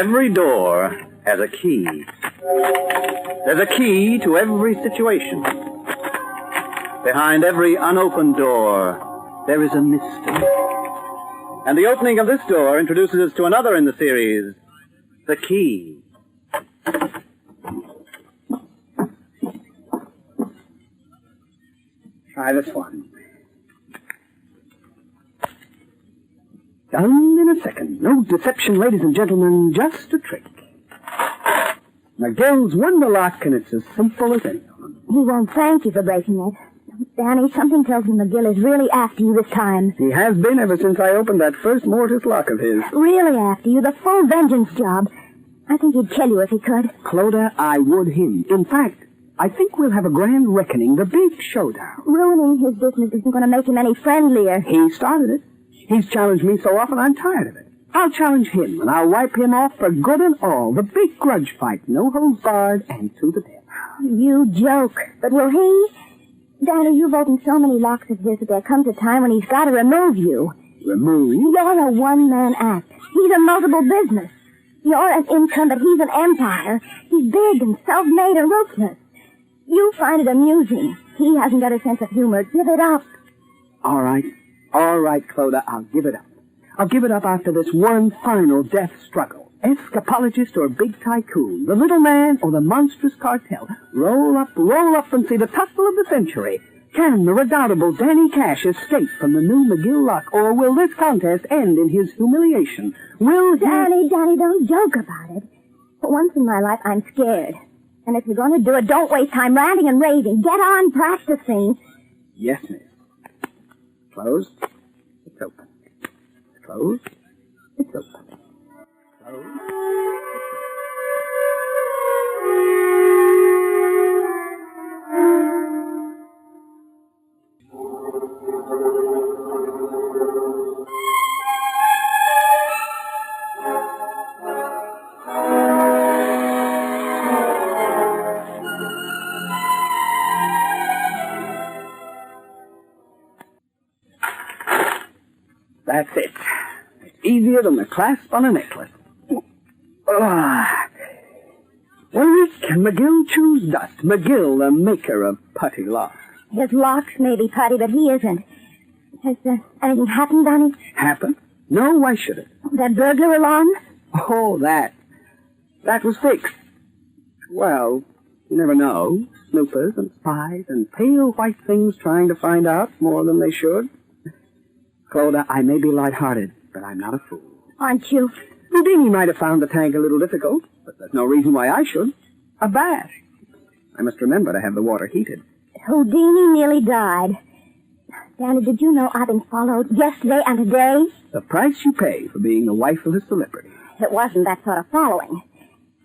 Every door has a key. There's a key to every situation. Behind every unopened door, there is a mystery. And the opening of this door introduces us to another in the series, The Key. Try this one. Done in a second. No deception, ladies and gentlemen, just a trick. McGill's wonder lock, and it's as simple as any. He won't thank you for breaking it. Danny, something tells me McGill is really after you this time. He has been ever since I opened that first mortise lock of his. Really after you, the full vengeance job. I think he'd kill you if he could. Clodagh, I would him. In fact, I think we'll have a grand reckoning, the big showdown. Ruining his business isn't going to make him any friendlier. He started it. He's challenged me so often I'm tired of it. I'll challenge him, and I'll wipe him off for good and all. The big grudge fight, no holds barred, and to the death. You joke. But will he? Danny, you've opened so many locks of his that there comes a time when he's got to remove you. Remove? You're a one-man act. He's a multiple business. You're an income, but he's an empire. He's big and self-made and ruthless. You find it amusing. He hasn't got a sense of humor. Give it up. All right, Clodagh, I'll give it up. I'll give it up after this one final death struggle. Escapologist or big tycoon, the little man or the monstrous cartel. Roll up, and see the tussle of the century. Can the redoubtable Danny Cash escape from the new McGill lock, or will this contest end in his humiliation? Will he... Danny, don't joke about it. For once in my life, I'm scared. And if you're going to do it, don't waste time ranting and raving. Get on practicing. Yes, miss. Closed. It's open. Closed. It's open. Closed. That's it. It's easier than the clasp on a necklace. One week, McGill chews dust. McGill, the maker of putty locks. His locks may be putty, but he isn't. Has anything happened, Danny? Happened? No, why should it? That burglar alarm? Oh, that was fixed. Well, you never know. Snoopers and spies and pale white things trying to find out more than they should. Clodagh, I may be light-hearted, but I'm not a fool. Aren't you? Houdini might have found the tank a little difficult, but there's no reason why I should. A bath. I must remember to have the water heated. Houdini nearly died. Danny, did you know I've been followed yesterday and today? The price you pay for being the wife of a celebrity. It wasn't that sort of following.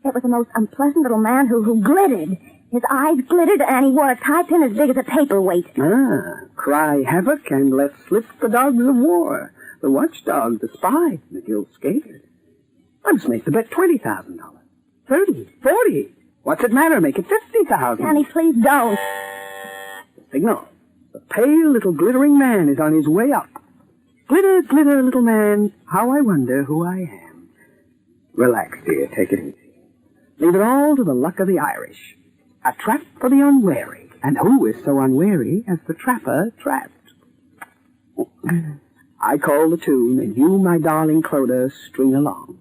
It was the most unpleasant little man who glittered. His eyes glittered, and he wore a tie pin as big as a paperweight. Cry havoc and let slip the dogs of war. The watchdog, the spy, McGill scared. I must make the bet $20,000. 30, 40. What's it matter? Make it 50,000. Danny, please don't. The signal. The pale little glittering man is on his way up. Glitter, glitter, little man, how I wonder who I am. Relax, dear. Take it easy. Leave it all to the luck of the Irish. A trap for the unwary. And who is so unwary as the trapper trapped? I call the tune, and you, my darling Clodagh, string along.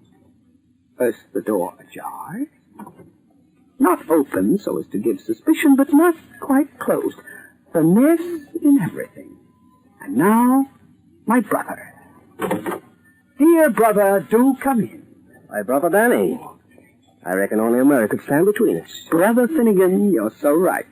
First the door ajar. Not open so as to give suspicion, but not quite closed. Finesse in everything. And now, my brother. Dear brother, do come in. My brother Danny. I reckon only a mirror could stand between us. Brother Finnegan, you're so right.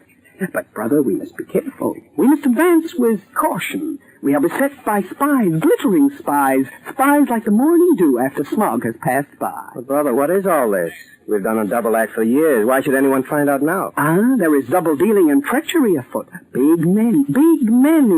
But, brother, we must be careful. We must advance with caution. We are beset by spies, glittering spies, spies like the morning dew after smog has passed by. But, brother, what is all this? We've done a double act for years. Why should anyone find out now? There is double dealing and treachery afoot. Big men,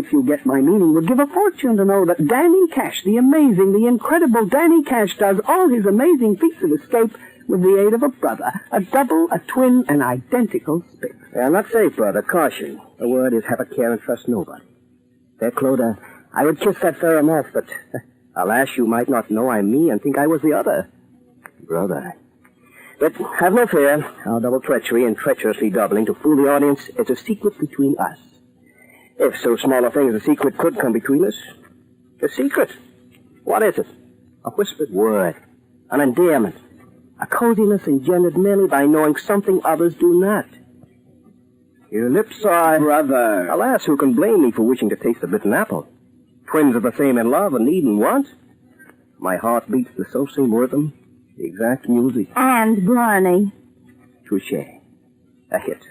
if you get my meaning, would give a fortune to know that Danny Cash, the amazing, the incredible Danny Cash, does all his amazing feats of escape with the aid of a brother, a double, a twin, an identical spit. I'm not safe, brother. Caution. The word is have a care and trust nobody. There, Clodagh, I would kiss that fair mouth, but alas, you might not know I'm me and think I was the other. Brother. But have no fear. Our double treachery and treacherously doubling to fool the audience is a secret between us. If so small a thing as a secret could come between us, a secret. What is it? A whispered word. An endearment. A coziness engendered merely by knowing something others do not. Your lips are... Brother. Alas, who can blame me for wishing to taste the bitten apple? Twins are the same in love and need and want. My heart beats the self-same rhythm, the exact music. And Blarney. Touché. A hit.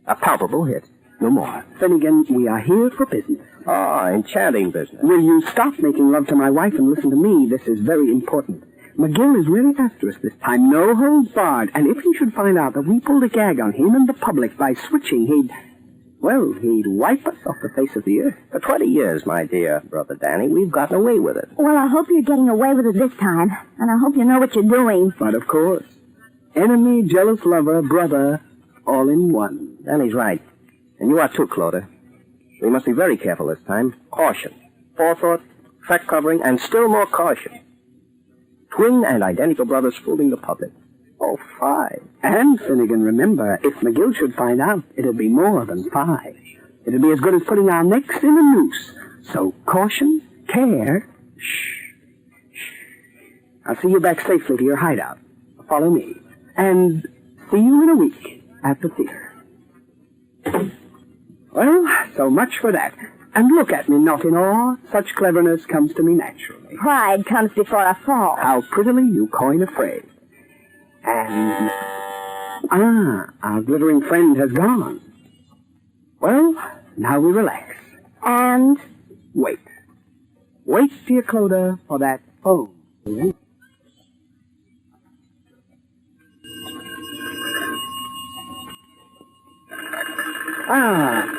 A palpable hit. No more. Finnegan, we are here for business. Ah, enchanting business. Will you stop making love to my wife and listen to me? This is very important. McGill is really after us this time. No holds barred. And if he should find out that we pulled a gag on him and the public by switching, he'd wipe us off the face of the earth. For 20 years, my dear brother Danny, we've gotten away with it. Well, I hope you're getting away with it this time. And I hope you know what you're doing. But of course. Enemy, jealous lover, brother, all in one. Danny's right. And you are too, Clodagh. We must be very careful this time. Caution. Forethought, track covering, and still more caution. Twin and identical brothers fooling the public. Oh, 5. And, Finnegan, remember, if McGill should find out, it'll be more than 5. It'll be as good as putting our necks in a noose. So, caution, care, shh. I'll see you back safely to your hideout. Follow me. And see you in a week at the theater. Well, so much for that. And look at me, not in awe. Such cleverness comes to me naturally. Pride comes before a fall. How prettily you coin a phrase. And... our glittering friend has gone. Well, now we relax. And? Wait. Wait, dear Clodagh, for that phone.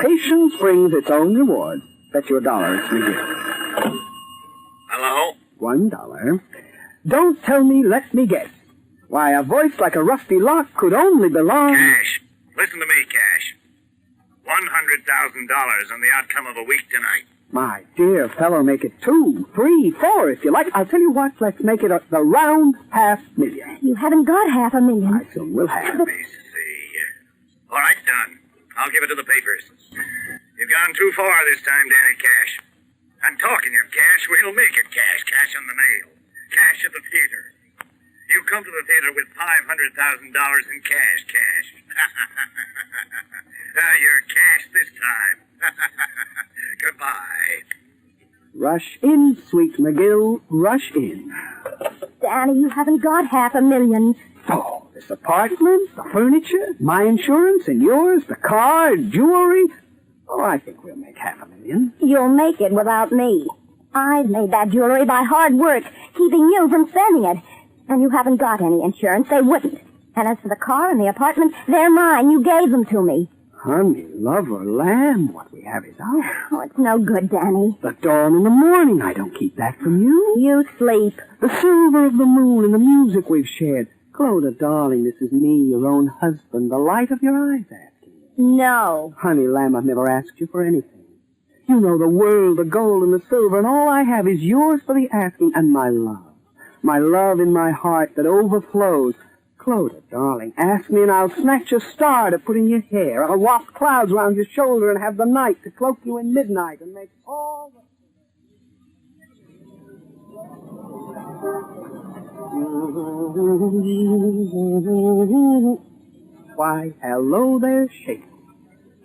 Patience brings its own reward. Bet you $1 it's McGill. Hello? $1. Don't tell me, let me guess. Why, a voice like a rusty lock could only belong... Cash. Listen to me, Cash. $100,000 on the outcome of a week tonight. My dear fellow, make it 2, 3, 4 if you like. I'll tell you what, let's make it the round $500,000. You haven't got $500,000. I soon will have. Let me see. All right, done. I'll give it to the papers. You've gone too far this time, Danny Cash. And talking of cash, we'll make it cash. Cash on the nail. Cash at the theater. You come to the theater with $500,000 in cash. You're cash this time. Goodbye. Rush in, sweet McGill, rush in. Danny, you haven't got $500,000. Oh, this apartment, the furniture, my insurance and yours, the car, jewelry. Oh, I think we'll make $500,000. You'll make it without me. I've made that jewelry by hard work, keeping you from spending it. And you haven't got any insurance. They wouldn't. And as for the car and the apartment, they're mine. You gave them to me. Honey, lover, lamb, what we have is ours. Oh, it's no good, Danny. The dawn in the morning, I don't keep that from you. You sleep. The silver of the moon and the music we've shared. Clodagh, darling, this is me, your own husband, the light of your eyes asking you. No. Honey, lamb, I've never asked you for anything. You know the world, the gold and the silver, and all I have is yours for the asking, and my love. My love in my heart that overflows. Clodagh, darling, ask me and I'll snatch a star to put in your hair. I'll waft clouds round your shoulder and have the night to cloak you in midnight and make all the... Why, hello there, Shakespeare.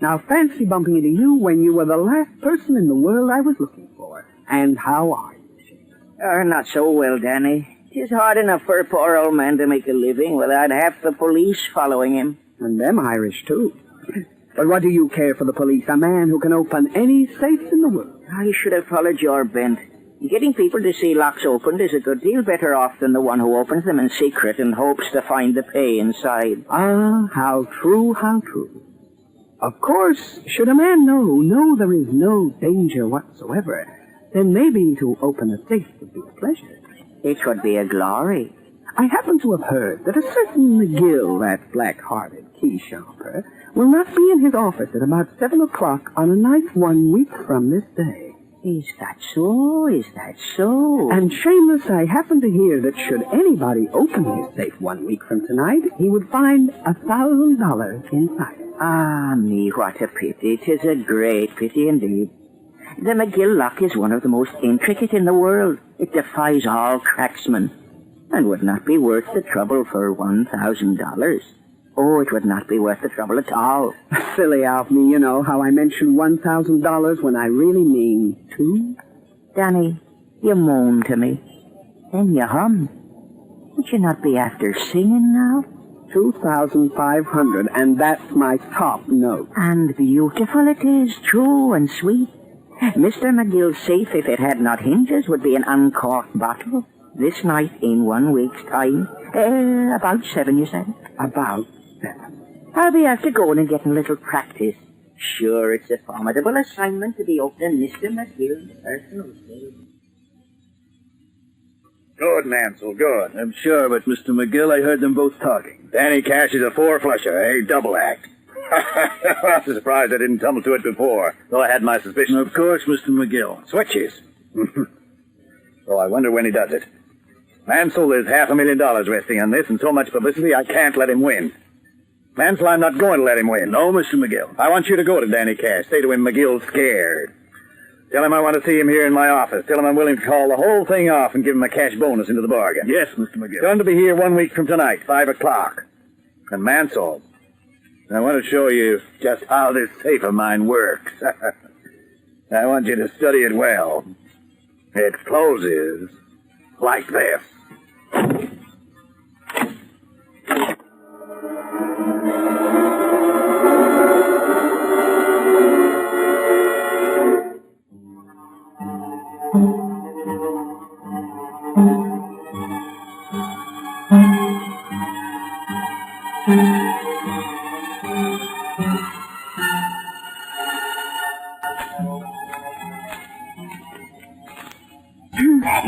Now fancy bumping into you when you were the last person in the world I was looking for. And how are you, Shakespeare? Not so well, Danny. 'Tis hard enough for a poor old man to make a living without half the police following him. And them Irish, too. But what do you care for the police? A man who can open any safe in the world. I should have followed your bent. Getting people to see locks opened is a good deal better off than the one who opens them in secret and hopes to find the pay inside. Ah, how true, how true. Of course, should a man know there is no danger whatsoever, then maybe to open a safe would be a pleasure. It would be a glory. I happen to have heard that a certain McGill, that black-hearted key sharper, will not be in his office at about 7 o'clock on a night 1 week from this day. Is that so? Is that so? And shameless, I happen to hear that should anybody open his safe 1 week from tonight, he would find $1,000 inside. Ah, me, what a pity. 'Tis a great pity indeed. The McGill lock is one of the most intricate in the world. It defies all cracksmen, and would not be worth the trouble for $1,000. Oh, it would not be worth the trouble at all. Silly of me, you know, how I mention $1,000 when I really mean two. Danny, you moan to me. Then you hum. Would you not be after singing now? 2,500, and that's my top note. And beautiful it is, true and sweet. Mr. McGill's safe, if it had not hinges, would be an uncorked bottle. This night, in 1 week's time. About 7, you said? About 7. I'll be after going and getting a little practice. Sure, it's a formidable assignment to be opening Mr. McGill's personal safe. Good, Mansell, good. I'm sure, but Mr. McGill, I heard them both talking. Danny Cash is a four-flusher, eh? Double act. I'm surprised I didn't tumble to it before, though I had my suspicions. Of course, Mr. McGill. Switches. So I wonder when he does it. Mansell, there's $500,000 resting on this, and so much publicity I can't let him win. Mansell, I'm not going to let him win. No, Mr. McGill. I want you to go to Danny Cash. Say to him McGill's scared. Tell him I want to see him here in my office. Tell him I'm willing to call the whole thing off and give him a cash bonus into the bargain. Yes, Mr. McGill. Going to be here 1 week from tonight, 5 o'clock. And Mansell, I want to show you just how this safe of mine works. I want you to study it well. It closes like this.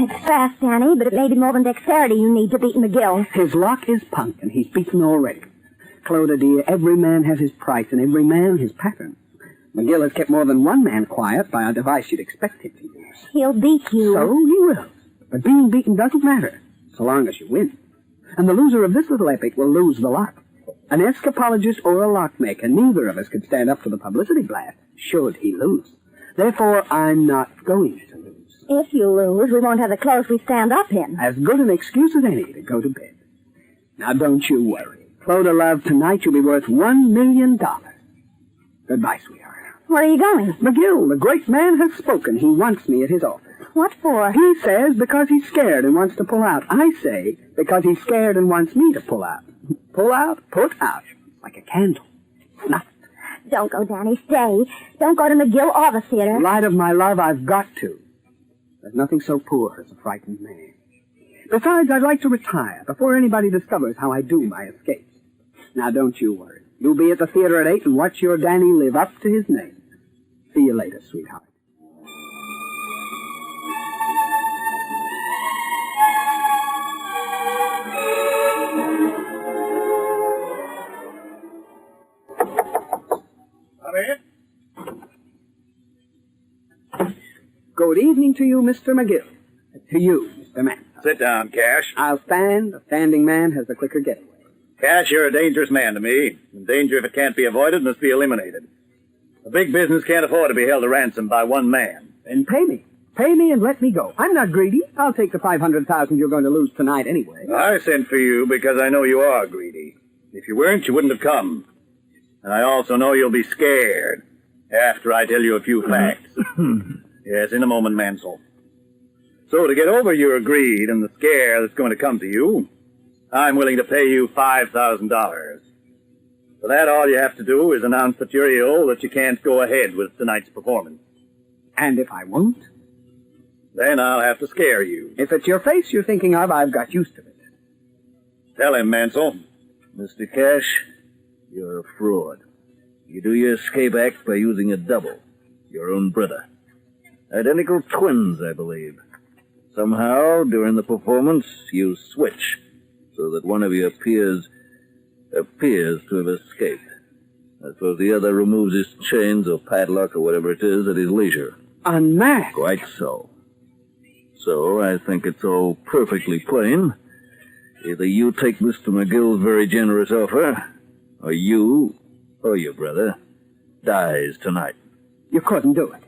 It's fast, Danny, but it may be more than dexterity you need to beat McGill. His lock is punk, and he's beaten already. Clodagh, dear, every man has his price, and every man his pattern. McGill has kept more than one man quiet by a device you'd expect him to use. He'll beat you. So he will. But being beaten doesn't matter, so long as you win. And the loser of this little epic will lose the lot. An escapologist or a lockmaker, neither of us could stand up to the publicity blast, should he lose. Therefore, I'm not going to lose. If you lose, we won't have the clothes we stand up in. As good an excuse as any to go to bed. Now, don't you worry. Clodagh, love, tonight you'll be worth $1 million. Goodbye, sweetheart. Where are you going? McGill, the great man, has spoken. He wants me at his office. What for? He says because he's scared and wants to pull out. I say because he's scared and wants me to pull out. Pull out, put out, like a candle. Snuff. Don't go, Danny. Stay. Don't go to McGill or the theater. Light of my love, I've got to. There's nothing so poor as a frightened man. Besides, I'd like to retire before anybody discovers how I do my escapes. Now, don't you worry. You'll be at the theater at 8 and watch your Danny live up to his name. See you later, sweetheart. Come in. Good evening to you, Mr. McGill. To you, Mr. Man. Sit down, Cash. I'll stand. A standing man has the quicker getaway. Cash, you're a dangerous man to me. And danger, if it can't be avoided, must be eliminated. A big business can't afford to be held a ransom by one man. Then pay me. Pay me and let me go. I'm not greedy. I'll take the $500,000 you're going to lose tonight anyway. I sent for you because I know you are greedy. If you weren't, you wouldn't have come. And I also know you'll be scared after I tell you a few facts. Yes, in a moment, Mansell. So to get over your greed and the scare that's going to come to you, I'm willing to pay you $5,000. For that, all you have to do is announce that you're ill, that you can't go ahead with tonight's performance. And if I won't? Then I'll have to scare you. If it's your face you're thinking of, I've got used to it. Tell him, Mansell. Mr. Cash, you're a fraud. You do your escape act by using a double, your own brother. Identical twins, I believe. Somehow, during the performance, you switch, so that one of you appears to have escaped. I suppose the other removes his chains or padlock or whatever it is at his leisure. Unmasked? Quite so. So I think it's all perfectly plain. Either you take Mr. McGill's very generous offer, or you, or your brother, dies tonight. You couldn't do it.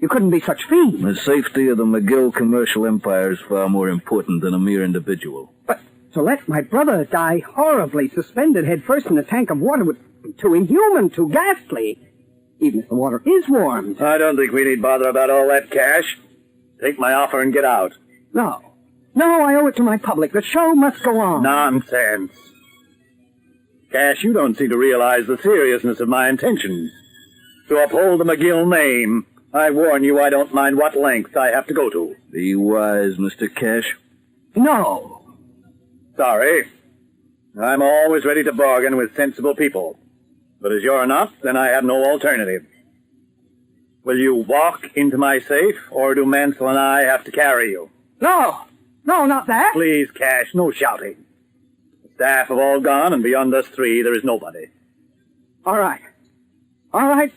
You couldn't be such fiends. The safety of the McGill commercial empire is far more important than a mere individual. But to let my brother die horribly, suspended headfirst in a tank of water would be too inhuman, too ghastly. Even if the water is warmed. I don't think we need bother about all that, Cash. Take my offer and get out. No. No, I owe it to my public. The show must go on. Nonsense. Cash, you don't seem to realize the seriousness of my intentions. To uphold the McGill name, I warn you I don't mind what lengths I have to go to. Be wise, Mr. Cash. No. Sorry. I'm always ready to bargain with sensible people. But as you're not, then I have no alternative. Will you walk into my safe, or do Mansell and I have to carry you? No. No, not that. Please, Cash, no shouting. The staff have all gone, and beyond us three, there is nobody. All right. All right.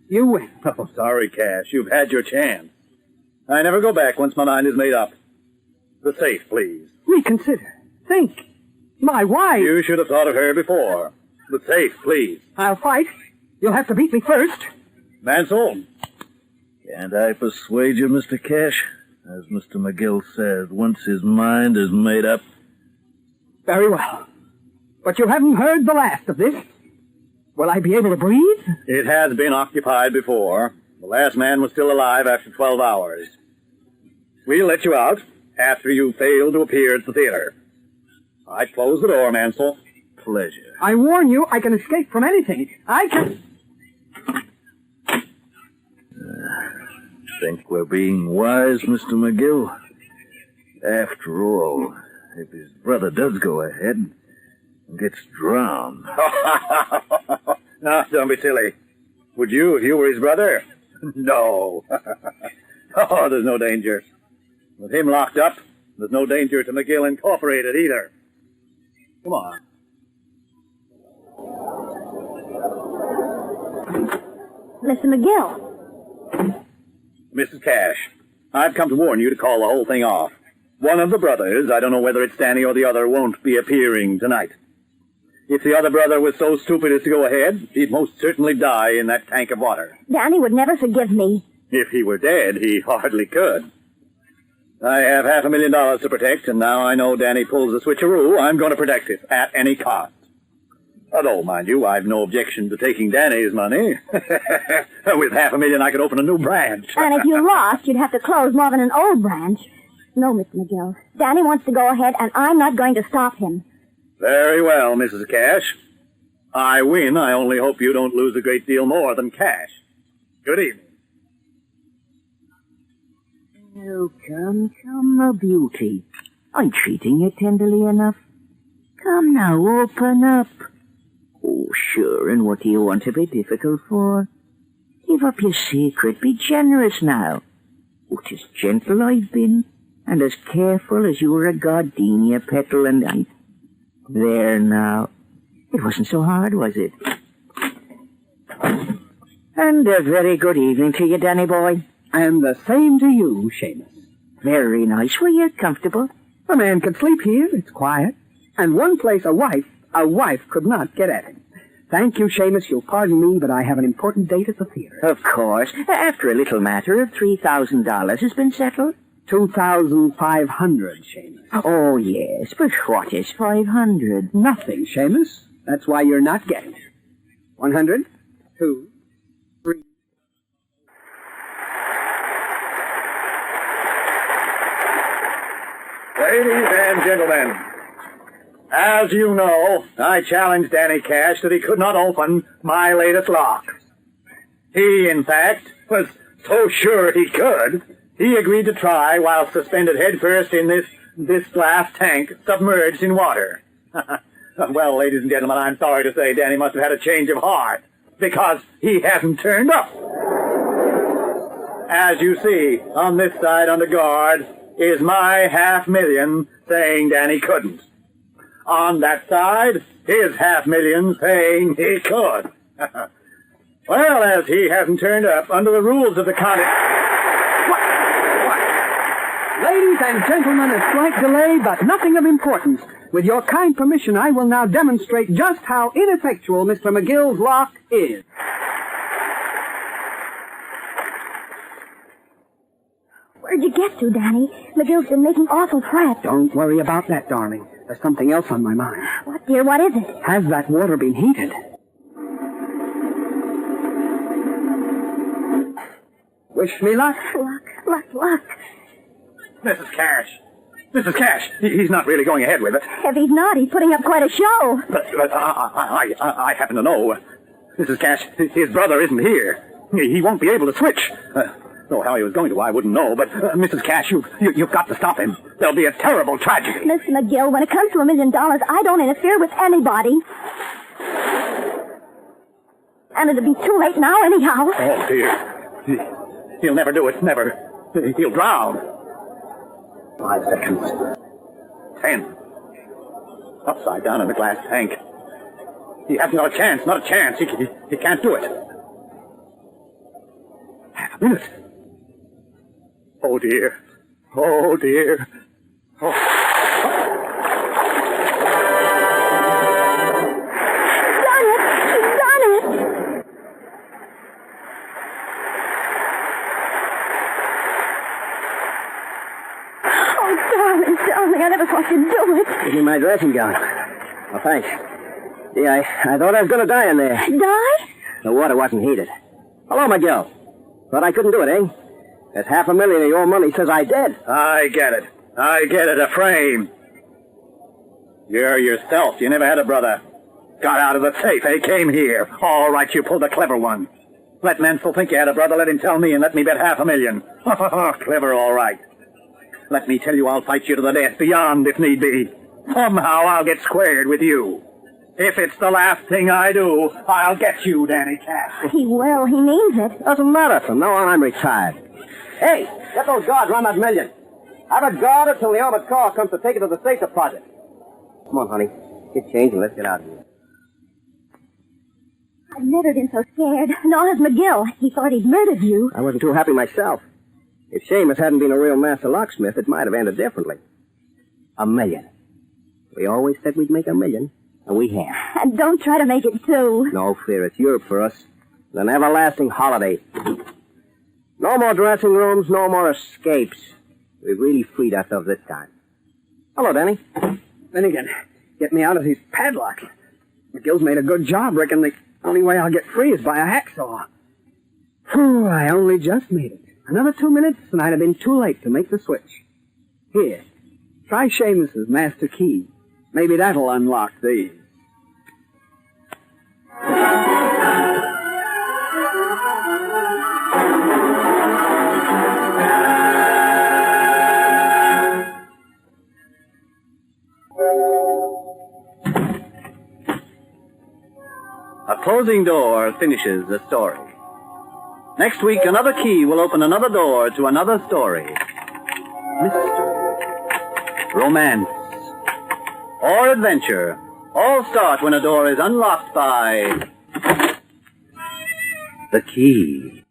You win. Oh, sorry, Cash. You've had your chance. I never go back once my mind is made up. The safe, please. Reconsider. Think. My wife. You should have thought of her before. The safe, please. I'll fight. You'll have to beat me first. Mansell. Can't I persuade you, Mr. Cash? As Mr. McGill says, once his mind is made up... Very well. But you haven't heard the last of this. Will I be able to breathe? It has been occupied before. The last man was still alive after 12 hours. We'll let you out after you fail to appear at the theater. All right, close the door, Mansell. Pleasure. I warn you, I can escape from anything. I can... Think we're being wise, Mr. McGill? After all, if his brother does go ahead and gets drowned... No, don't be silly. Would you if you were his brother? No. Oh, there's no danger. With him locked up, there's no danger to McGill Incorporated either. Come on. Mr. McGill. Mrs. Cash, I've come to warn you to call the whole thing off. One of the brothers, I don't know whether it's Danny or the other, won't be appearing tonight. If the other brother was so stupid as to go ahead, he'd most certainly die in that tank of water. Danny would never forgive me. If he were dead, he hardly could. I have $500,000 to protect, and now I know Danny pulls a switcheroo, I'm going to protect it at any cost. Although, mind you, I've no objection to taking Danny's money. With $500,000, I could open a new branch. And if you lost, you'd have to close more than an old branch. No, Mr. McGill. Danny wants to go ahead, and I'm not going to stop him. Very well, Mrs. Cash. I win. I only hope you don't lose a great deal more than cash. Good evening. Oh, come, my beauty. I'm treating you tenderly enough. Come now, open up. Oh, sure, and what do you want to be difficult for? Give up your secret. Be generous now. Oh, 'tis gentle I've been, and as careful as you were a gardenia petal, and I... There now. It wasn't so hard, was it? And a very good evening to you, Danny boy. And the same to you, Seamus. Very nice. Were you comfortable? A man can sleep here. It's quiet. And one place a wife could not get at him. Thank you, Seamus. You'll pardon me, but I have an important date at the theater. Of course. After a little matter of $3,000 has been settled. 2,500, Seamus. Oh, yes, but what is 500? Nothing, Seamus. That's why you're not getting it. 100, 2, 3... Ladies and gentlemen, as you know, I challenged Danny Cash that he could not open my latest lock. He, in fact, was so sure he could, he agreed to try while suspended headfirst in this glass tank submerged in water. Well, ladies and gentlemen, I'm sorry to say Danny must have had a change of heart, because he hasn't turned up. As you see, on this side under guard is my $500,000 saying Danny couldn't. On that side, his $500,000 saying he could. Well, as he hasn't turned up, under the rules of the contest... Ladies and gentlemen, a slight delay, but nothing of importance. With your kind permission, I will now demonstrate just how ineffectual Mr. McGill's lock is. Where'd you get to, Danny? McGill's been making awful threats. Don't worry about that, darling. There's something else on my mind. What, dear? What is it? Has that water been heated? Wish me luck. Luck. Mrs. Cash. Mrs. Cash, he's not really going ahead with it. If he's not, he's putting up quite a show. But I happen to know. Mrs. Cash, his brother isn't here. He won't be able to switch. Though how he was going to, I wouldn't know. But, Mrs. Cash, you've got to stop him. There'll be a terrible tragedy. Mr. McGill, when it comes to $1 million, I don't interfere with anybody. And it'll be too late now anyhow. Oh, dear. He'll never do it. Never. He'll drown. 5 seconds. 10. Upside down in the glass tank. He hasn't got a chance. Not a chance. He can't do it. Half a minute. Oh, dear. Oh, dear. Oh. He's done it! Oh, darling, I never thought you'd do it. Give me my dressing gown. Oh, thanks. See, I thought I was going to die in there. Die? The water wasn't heated. Hello, McGill. Thought I couldn't do it, eh? There's $500,000 of your money says I did. I get it. A frame. You're yourself. You never had a brother. Got out of the safe, eh? Came here. All right, you pulled a clever one. Let Mansell think you had a brother. Let him tell me and let me bet $500,000. Clever, all right. Let me tell you, I'll fight you to the death, beyond if need be. Somehow I'll get squared with you. If it's the last thing I do, I'll get you, Danny Cash. He will. He means it. Doesn't matter. From now on, I'm retired. Hey, get those guards around that million. Have it guarded till the armored car comes to take it to the safe deposit. Come on, honey. Get changed and let's get out of here. I've never been so scared. Nor has McGill. He thought he'd murdered you. I wasn't too happy myself. If Seamus hadn't been a real master locksmith, it might have ended differently. $1 million. We always said we'd make $1 million, and we have. And don't try to make it 2. No fear, it's Europe for us. An everlasting holiday. No more dressing rooms, no more escapes. We've really freed ourselves this time. Hello, Danny. Finnegan, get me out of these padlocks. McGill's made a good job. Reckon the only way I'll get free is by a hacksaw. Whew, I only just made it. Another 2 minutes, and I'd have been too late to make the switch. Here, try Seamus's master key. Maybe that'll unlock these. A closing door finishes the story. Next week, another key will open another door to another story. Mystery, romance, or adventure all start when a door is unlocked by the key.